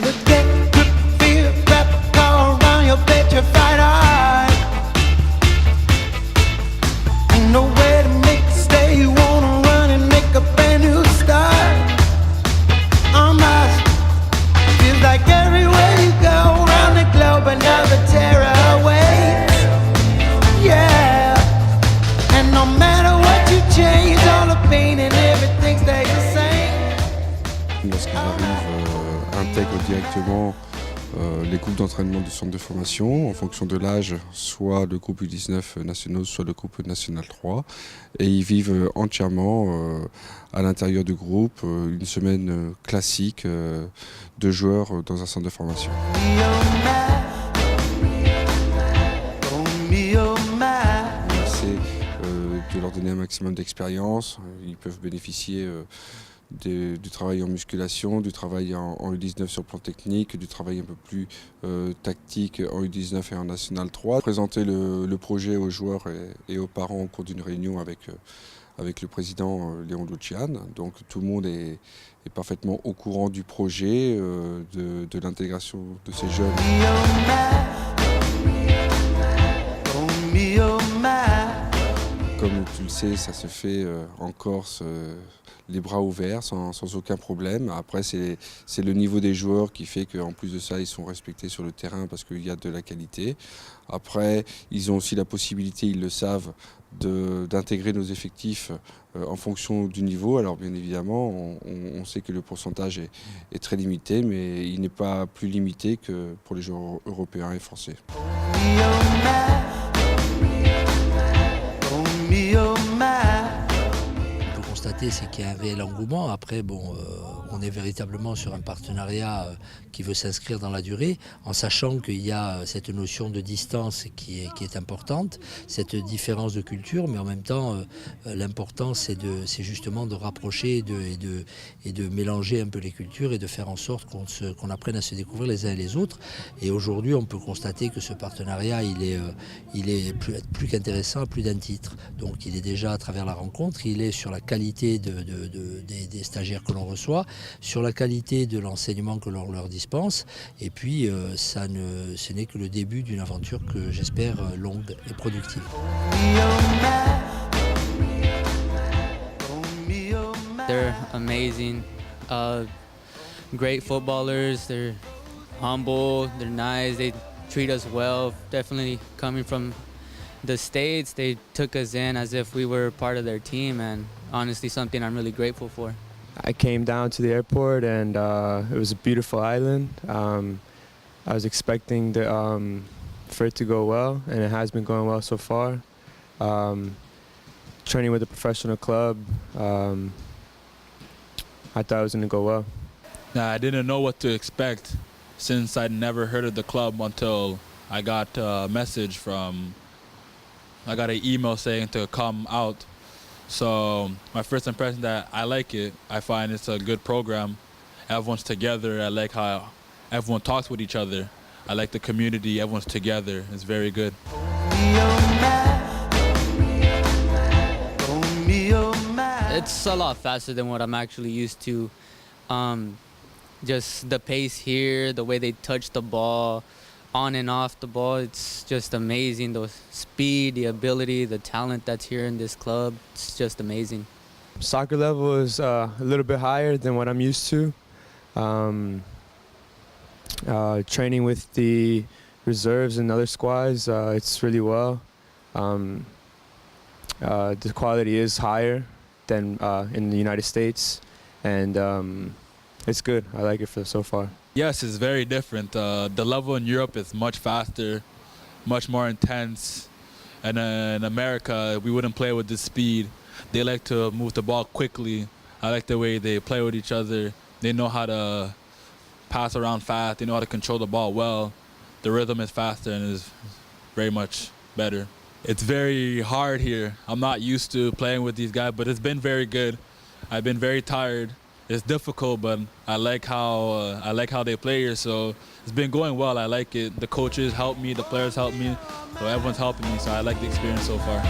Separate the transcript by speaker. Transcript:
Speaker 1: Feel the deck, grip, feel wrap all around your petrified heart. Ain't nowhere to make a stay. You wanna run and make a brand new start. I'm lost. Feels like everywhere you go around the globe, another terror awaits. Yeah. And no matter what you change, all the pain and everything stays the same.
Speaker 2: Lorsqu'ils arrivent, intègrent directement les groupes d'entraînement du centre de formation en fonction de l'âge, soit le groupe U19 nationaux, soit le groupe national 3. Et ils vivent entièrement à l'intérieur du groupe une semaine classique de joueurs dans un centre de formation. C'est de leur donner un maximum d'expérience. Ils peuvent bénéficier du travail en musculation, du travail en U19 sur le plan technique, du travail un peu plus tactique en U19 et en National 3. Présenter le projet aux joueurs et aux parents au cours d'une réunion avec le président Léon Lucian. Donc tout le monde est parfaitement au courant du projet, de l'intégration de ces jeunes. Comme tu le sais, ça se fait en Corse, les bras ouverts, sans aucun problème. Après, c'est le niveau des joueurs qui fait qu'en plus de ça, ils sont respectés sur le terrain parce qu'il y a de la qualité. Après, ils ont aussi la possibilité, ils le savent, d'intégrer nos effectifs en fonction du niveau. Alors bien évidemment, on sait que le pourcentage est très limité, mais il n'est pas plus limité que pour les joueurs européens et français.
Speaker 3: On peut constater, c'est qu'il y a un réel engouement. Après, bon, on est véritablement sur un partenariat qui veut s'inscrire dans la durée, en sachant qu'il y a cette notion de distance qui est importante, cette différence de culture, mais en même temps, l'important c'est justement de rapprocher et de mélanger un peu les cultures et de faire en sorte qu'on apprenne à se découvrir les uns et les autres. Et aujourd'hui, on peut constater que ce partenariat, il est plus qu'intéressant à plus d'un titre. Donc il est déjà à travers la rencontre, il est sur la qualité des stagiaires que l'on reçoit, sur la qualité de l'enseignement que l'on leur dispense, et puis ce n'est que le début d'une aventure que j'espère longue et productive.
Speaker 4: They're amazing, great footballers, they're humble, they're nice, they treat us well. Definitely coming from the States, they took us in as if we were part of their team, and honestly something I'm really grateful for.
Speaker 5: I came down to the airport and it was a beautiful island. I was expecting for it to go well, and it has been going well so far. Training with a professional club, I thought it was going to go well.
Speaker 6: I didn't know what to expect since I'd never heard of the club until I got a message I got an email saying to come out. So my first impression that I like it. I find it's a good program. Everyone's together. I like how everyone talks with each other. I like the community. Everyone's together. It's very good.
Speaker 4: It's a lot faster than what I'm actually used to. Just the pace here, the way they touch the ball, on and off the ball, it's just amazing. The speed, the ability, the talent that's here in this club, it's just amazing.
Speaker 5: Soccer level is a little bit higher than what I'm used to. Training with the reserves and other squads, it's really well. The quality is higher than in the United States, and it's good. I like it so far.
Speaker 6: Yes, it's very different. The level in Europe is much faster, much more intense. And in America, we wouldn't play with this speed. They like to move the ball quickly. I like the way they play with each other. They know how to pass around fast. They know how to control the ball well. The rhythm is faster and is very much better. It's very hard here. I'm not used to playing with these guys, but it's been very good. I've been very tired. It's difficult, but I like how they play here. So it's been going well. I like it. The coaches help me, the players help me, so everyone's helping me. So I like the experience so far.